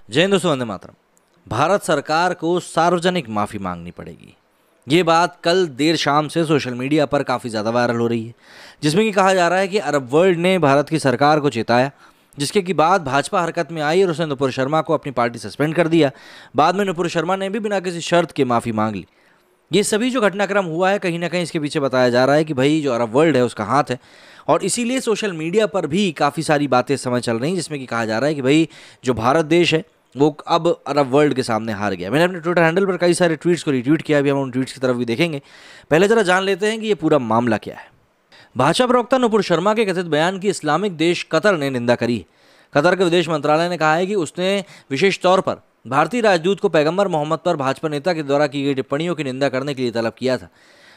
जय हिंद दोस्तों, वंदे मातरम। भारत सरकार को सार्वजनिक माफ़ी मांगनी पड़ेगी। ये बात कल देर शाम से सोशल मीडिया पर काफ़ी ज़्यादा वायरल हो रही है, जिसमें कि कहा जा रहा है कि अरब वर्ल्ड ने भारत की सरकार को चेताया, जिसके की बाद भाजपा हरकत में आई और उसने नुपुर शर्मा को अपनी पार्टी सस्पेंड कर दिया। बाद में नुपुर शर्मा ने भी बिना किसी शर्त के माफ़ी मांग ली। ये सभी जो घटनाक्रम हुआ है, कहीं ना कहीं इसके पीछे बताया जा रहा है कि भाई जो अरब वर्ल्ड है उसका हाथ है, और इसीलिए सोशल मीडिया पर भी काफ़ी सारी बातें समय चल रही हैं, जिसमें कि कहा जा रहा है कि भाई जो भारत देश है वो अब अरब वर्ल्ड के सामने हार गया। मैंने अपने ट्विटर हैंडल पर कई सारे ट्वीट्स को रिट्वीट किया, अभी हम उन ट्वीट्स की तरफ भी देखेंगे। पहले जरा जान लेते हैं कि ये पूरा मामला क्या है। भाजपा प्रवक्ता नुपुर शर्मा के कथित बयान की इस्लामिक देश कतर ने निंदा करी है। कतर के विदेश मंत्रालय ने कहा है कि उसने विशेष तौर पर भारतीय राजदूत को पैगंबर मोहम्मद पर भाजपा नेता के द्वारा की गई टिप्पणियों की निंदा करने के लिए तलब किया था।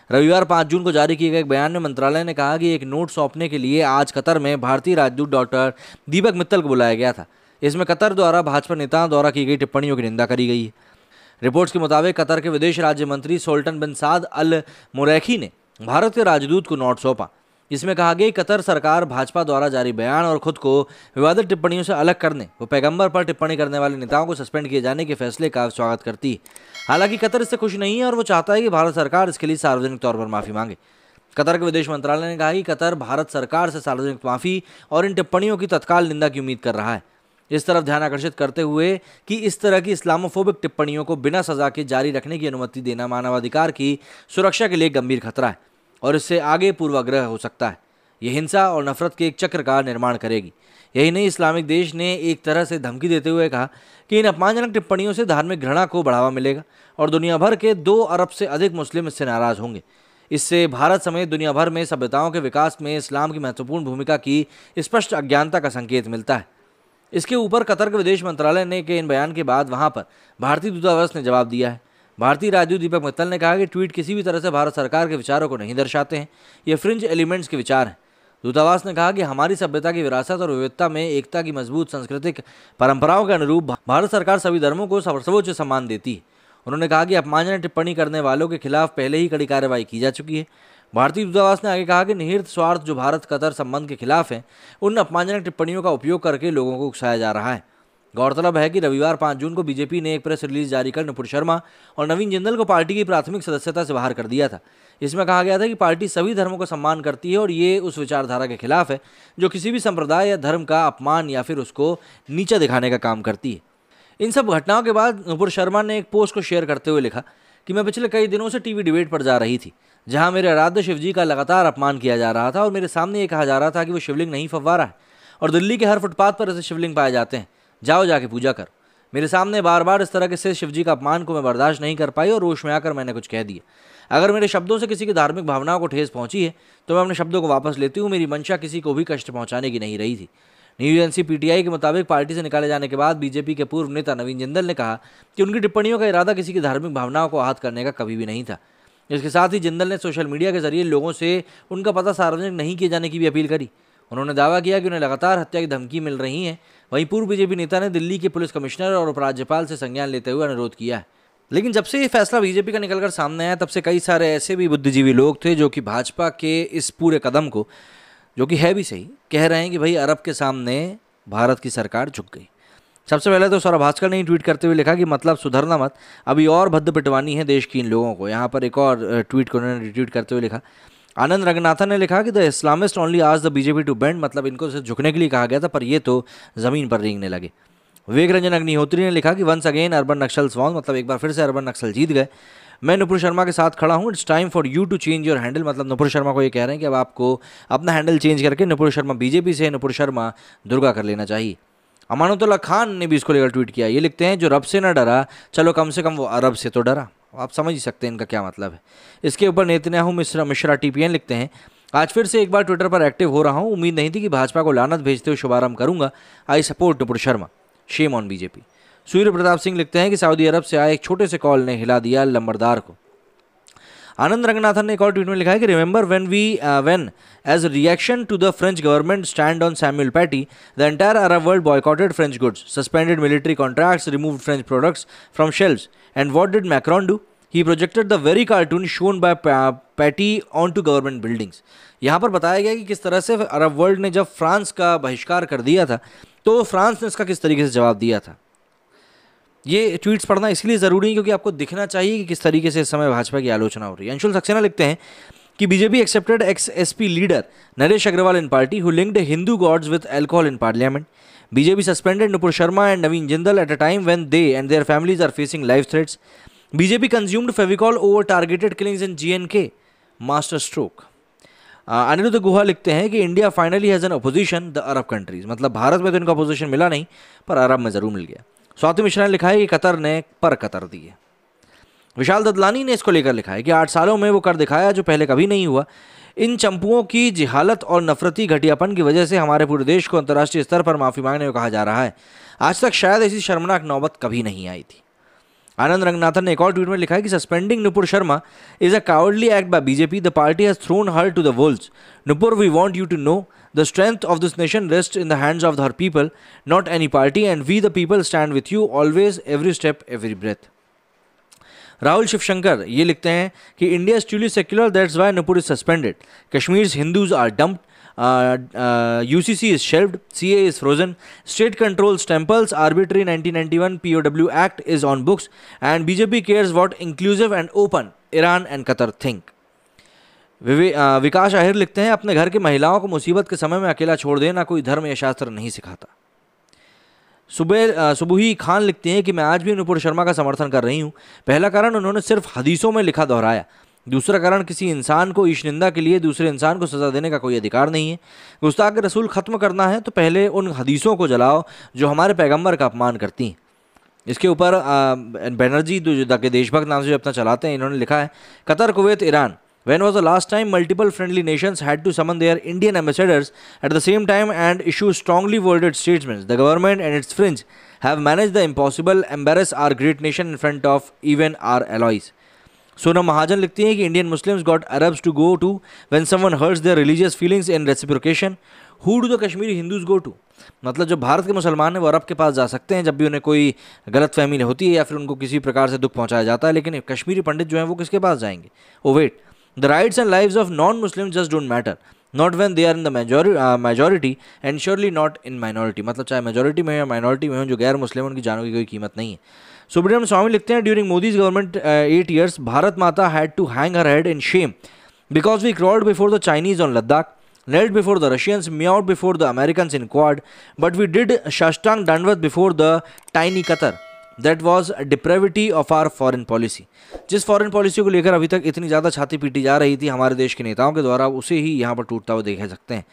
रविवार 5 जून को जारी किए गए एक बयान में मंत्रालय ने कहा कि एक नोट सौंपने के लिए आज कतर में भारतीय राजदूत डॉक्टर दीपक मित्तल को बुलाया गया था। इसमें कतर द्वारा भाजपा नेताओं द्वारा की गई टिप्पणियों की निंदा करी गई है। रिपोर्ट्स के मुताबिक कतर के विदेश राज्य मंत्री सुल्तान बिन साद अल मुरैखी ने भारत के राजदूत को नोट सौंपा। इसमें कहा गया कि कतर सरकार भाजपा द्वारा जारी बयान और खुद को विवादित टिप्पणियों से अलग करने व पैगंबर पर टिप्पणी करने वाले नेताओं को सस्पेंड किए जाने के फैसले का स्वागत करती है। हालांकि कतर इससे खुश नहीं है और वो चाहता है कि भारत सरकार इसके लिए सार्वजनिक तौर पर माफी मांगे। कतर के विदेश मंत्रालय ने कहा कि कतर भारत सरकार से सार्वजनिक माफी और इन टिप्पणियों की तत्काल निंदा की उम्मीद कर रहा है, इस तरफ ध्यान आकर्षित करते हुए कि इस तरह की इस्लामोफोबिक टिप्पणियों को बिना सजा के जारी रखने की अनुमति देना मानवाधिकार की सुरक्षा के लिए गंभीर खतरा है और इससे आगे पूर्वाग्रह हो सकता है। यह हिंसा और नफरत के एक चक्र का निर्माण करेगी। यही नहीं, इस्लामिक देश ने एक तरह से धमकी देते हुए कहा कि इन अपमानजनक टिप्पणियों से धार्मिक घृणा को बढ़ावा मिलेगा और दुनिया भर के 2 अरब से अधिक मुस्लिम इससे नाराज होंगे। इससे भारत समेत दुनिया भर में सभ्यताओं के विकास में इस्लाम की महत्वपूर्ण भूमिका की स्पष्ट अज्ञानता का संकेत मिलता है। इसके ऊपर कतर के विदेश मंत्रालय ने के इन बयान के बाद वहां पर भारतीय दूतावास ने जवाब दिया है। भारतीय राजदूत दीपक मित्तल ने कहा कि ट्वीट किसी भी तरह से भारत सरकार के विचारों को नहीं दर्शाते हैं, ये फ्रिंज एलिमेंट्स के विचार हैं। दूतावास ने कहा कि हमारी सभ्यता की विरासत और विविधता में एकता की मजबूत सांस्कृतिक परंपराओं के अनुरूप भारत सरकार सभी धर्मों को सर्वोच्च सम्मान देती है। उन्होंने कहा कि अपमानजनक टिप्पणी करने वालों के खिलाफ पहले ही कड़ी कार्रवाई की जा चुकी है। भारतीय दूतावास ने आगे कहा कि निहित स्वार्थ जो भारत कतर संबंध के खिलाफ है, उन अपमानजनक टिप्पणियों का उपयोग करके लोगों को उकसाया जा रहा है। गौरतलब है कि रविवार 5 जून को बीजेपी ने एक प्रेस रिलीज जारी कर नुपुर शर्मा और नवीन जिंदल को पार्टी की प्राथमिक सदस्यता से बाहर कर दिया था। इसमें कहा गया था कि पार्टी सभी धर्मों को सम्मान करती है और ये उस विचारधारा के खिलाफ है जो किसी भी संप्रदाय या धर्म का अपमान या फिर उसको नीचा दिखाने का काम करती है। इन सब घटनाओं के बाद नुपुर शर्मा ने एक पोस्ट को शेयर करते हुए लिखा कि मैं पिछले कई दिनों से टीवी डिबेट पर जा रही थी, जहां मेरे आराध्य शिवजी का लगातार अपमान किया जा रहा था और मेरे सामने ये कहा जा रहा था कि वो शिवलिंग नहीं फव्वारा है और दिल्ली के हर फुटपाथ पर ऐसे शिवलिंग पाए जाते हैं, जाओ जाके पूजा कर। मेरे सामने बार बार इस तरह के से शिवजी का अपमान को मैं बर्दाश्त नहीं कर पाई और रोष में आकर मैंने कुछ कह दिया। अगर मेरे शब्दों से किसी की धार्मिक भावनाओं को ठेस पहुंची है तो मैं अपने शब्दों को वापस लेती हूँ। मेरी मंशा किसी को भी कष्ट पहुंचाने की नहीं रही थी। न्यूज एजेंसी पीटीआई के मुताबिक पार्टी से निकाले जाने के बाद बीजेपी के पूर्व नेता नवीन जिंदल ने कहा कि उनकी टिप्पणियों का इरादा किसी की धार्मिक भावनाओं को आहत करने का कभी भी नहीं था। इसके साथ ही जिंदल ने सोशल मीडिया के जरिए लोगों से उनका पता सार्वजनिक नहीं किए जाने की भी अपील करी। उन्होंने दावा किया कि उन्हें लगातार हत्या की धमकी मिल रही है। वहीं पूर्व बीजेपी नेता ने दिल्ली के पुलिस कमिश्नर और उपराज्यपाल से संज्ञान लेते हुए अनुरोध किया है। लेकिन जब से ये फैसला बीजेपी का निकलकर सामने आया, तब से कई सारे ऐसे भी बुद्धिजीवी लोग थे जो कि भाजपा के इस पूरे कदम को, जो कि है भी सही, कह रहे हैं कि भाई अरब के सामने भारत की सरकार झुक गई। सबसे पहले तो सौरभ भास्कर ने ट्वीट करते हुए लिखा कि मतलब सुधरना मत, अभी और भद्द पिटवानी है देश की इन लोगों को। यहाँ पर एक और ट्वीट को उन्होंने रिट्वीट करते हुए लिखा। आनंद रंगनाथन ने लिखा कि द इस्लामिस्ट ओनली आज द बीजेपी टू बेंड, मतलब इनको सिर्फ झुकने के लिए कहा गया था पर ये तो जमीन पर रेंगने लगे। विवेक रंजन अग्निहोत्री ने लिखा कि वंस अगेन अर्बन नक्सल वॉन, मतलब एक बार फिर से अर्बन नक्सल जीत गए। मैं नुपुर शर्मा के साथ खड़ा हूँ, it's time for you to change your handle, मतलब नुपुर शर्मा को ये कह रहे हैं कि अब आपको अपना हैंडल चेंज करके नुपुर शर्मा बीजेपी से नुपुर शर्मा दुर्गा कर लेना चाहिए। अमानुतुल्लाह खान ने भी इसको लेकर ट्वीट किया। ये लिखते हैं जो रब से न डरा, चलो कम से कम वो अरब से तो डरा। आप समझ ही सकते हैं इनका क्या मतलब है। इसके ऊपर नेतन्याहू मिश्रा टीपीएन लिखते हैं, आज फिर से एक बार ट्विटर पर एक्टिव हो रहा हूँ, उम्मीद नहीं थी कि भाजपा को लानत भेजते हुए शुभारंभ करूंगा। I support Nupur Sharma, shame on BJP. Surya Pratap Singh लिखते हैं कि सऊदी अरब से आए एक छोटे से कॉल ने हिला दिया लंबरदार को। आनंद रंगनाथन ने एक और ट्वीट में लिखा है कि remember when as reaction to the French government stand on Samuel Paty, the entire Arab world boycotted French goods, suspended military contracts, removed French products from shelves, and what did Macron do? He projected the very cartoon shown by Paty on to government buildings. यहाँ पर बताया गया कि किस तरह से Arab world ने जब फ्रांस का बहिष्कार कर दिया था तो फ्रांस ने इसका किस तरीके से जवाब दिया था। ये ट्वीट्स पढ़ना इसलिए ज़रूरी है क्योंकि आपको दिखना चाहिए कि किस तरीके से इस समय भाजपा की आलोचना हो रही है। अंशुल सक्सेना लिखते हैं कि BJP accepted ex SP leader Naresh Agarwal in party who linked Hindu gods with alcohol in parliament. BJP suspended Nupur Sharma and Naveen Jindal at a time when they and their families are facing life threats. BJP consumed Fevicol over targeted killings in J and K master stroke. Aniruddha Guha लिखते हैं कि India finally has an opposition the Arab countries. मतलब भारत में तो इनका opposition मिला नहीं, पर अरब में ज़रूर मिल गया। स्वाति मिश्रा ने लिखा है कि कतर ने पर कतर दी है। विशाल ददलानी ने इसको लेकर लिखा है कि 8 सालों में वो कर दिखाया जो पहले कभी नहीं हुआ। इन चंपुओं की जिहालत और नफरती घटियापन की वजह से हमारे पूरे देश को अंतर्राष्ट्रीय स्तर पर माफ़ी मांगने को कहा जा रहा है। आज तक शायद ऐसी शर्मनाक नौबत कभी नहीं आई थी। आनंद रंगनाथन ने एक और ट्वीट में लिखा है कि suspending Nupur Sharma is a cowardly act by BJP. The party has thrown her to the wolves. Nupur, we want you to know the strength of this nation rest in the hands of her people, not any party, and we the people stand with you always, every step, every breath. Rahul Shivshankar ये लिखते हैं कि India is truly secular, that's why Nupur is suspended. Kashmir Hindus are dumped, UCC is shelved, CA is frozen, state controls temples, arbitrary 1991 POW Act is on books, and BJP cares what inclusive and open Iran and Qatar think. विकास आहिर लिखते हैं अपने घर की महिलाओं को मुसीबत के समय में अकेला छोड़ देना कोई धर्म या शास्त्र नहीं सिखाता। सुबुही खान लिखते हैं कि मैं आज भी नुपुर शर्मा का समर्थन कर रही हूँ। पहला कारण उन्होंने सिर्फ हदीसों में लिखा दोहराया। दूसरा कारण किसी इंसान को ईश निंदा के लिए दूसरे इंसान को सज़ा देने का कोई अधिकार नहीं है। गुस्ताख रसूल ख़त्म करना है तो पहले उन हदीसों को जलाओ जो हमारे पैगंबर का अपमान करती हैं। इसके ऊपर बनर्जी जो के देशभक्त नाम से जो अपना चलाते हैं, इन्होंने लिखा है Qatar, Kuwait, Iran, when was the last time multiple friendly nations had to summon their Indian ambassadors at the same time and issue strongly worded statements? The government and its fringe have managed the impossible, embarrass our great nation in front of even our allies. Sonam Mahajan लिखती हैं कि Indian Muslims got Arabs to go to when someone hurts their religious feelings in reciprocation. Who do the Kashmiri Hindus go to? मतलब जो भारत के मुसलमान हैं वो अरब के पास जा सकते हैं जब भी उन्हें कोई गलत फहमी होती है या फिर उनको किसी प्रकार से दुख पहुंचाया जाता है, लेकिन कश्मीरी पंडित जो हैं वो किसके पास जाएंगे? Oh wait, the rights and lives of non Muslim just don't matter, not when they are in the majority and surely not in minority. मतलब चाहे मेजॉरिटी में हो या माइनॉरिटी में हो, जो गैर मुस्लिम उनकी जानों की कोई कीमत नहीं है। सुब्रमण्यम स्वामी लिखते हैं during Modi's government 8 years Bharat Mata had to hang her head in shame because we crawled before the Chinese on Ladakh, knelt before the Russians, meowed before the Americans in Quad, but we did Shashtang Dandavat before the tiny Qatar. That was a depravity of our foreign policy. जिस foreign policy को लेकर अभी तक इतनी ज़्यादा छाती PT जा रही थी हमारे देश के नेताओं के द्वारा, उसे ही यहाँ पर टूटता हुआ देख सकते हैं।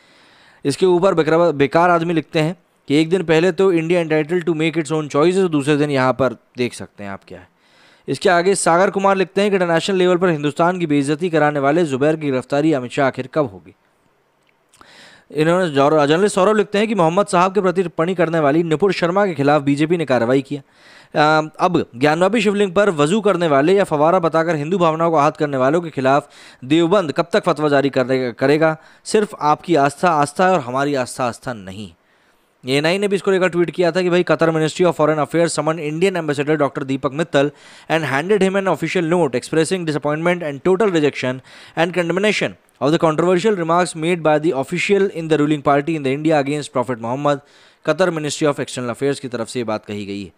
इसके ऊपर बेकार आदमी लिखते हैं कि एक दिन पहले तो India entitled to make its own choices, दूसरे दिन यहाँ पर देख सकते हैं आप क्या है। इसके आगे सागर कुमार लिखते हैं कि इंटरनेशनल लेवल पर हिंदुस्तान की बेइज्जती कराने वाले जुबैर की गिरफ्तारी अमित शाह आखिर कब होगी? इन्होंने जर्नलिस्ट सौरभ लिखते हैं कि मोहम्मद साहब के प्रति टिप्पणी करने वाली नुपुर शर्मा के खिलाफ बीजेपी ने कार्रवाई किया। अब ज्ञानवापी शिवलिंग पर वजू करने वाले या फवारा बताकर हिंदू भावनाओं को आहत करने वालों के खिलाफ देवबंद कब तक फतवा जारी करेगा? सिर्फ आपकी आस्था है और हमारी आस्था नहीं। एएनआई ने भी इसको लेकर ट्वीट किया था कि भाई Qatar ministry of foreign affairs summon Indian ambassador doctor Deepak Mittal and handed him an official note expressing disappointment and total rejection and condemnation of the controversial remarks made by the official in the ruling party in the India against Prophet Muhammad. Qatar ministry of external affairs की तरफ से ये बात कही गई है।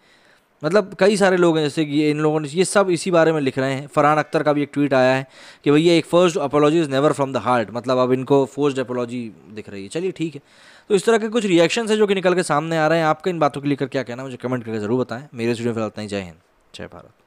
मतलब कई सारे लोग हैं जैसे कि इन लोगों ने ये सब इसी बारे में लिख रहे हैं। फरहान अख्तर का भी एक ट्वीट आया है कि भैया एक first apology is never from the heart, मतलब अब इनको फोर्स्ड अपॉलॉजी दिख रही है। चलिए ठीक है, तो इस तरह के कुछ रिएक्शन है जो कि निकल के सामने आ रहे हैं। आपका इन बातों को लेकर क्या कहना, मुझे कमेंट करके ज़रूर बताएं। मेरे स्टूडियो फिलहाल इतना ही। जय हिंद, जय भारत।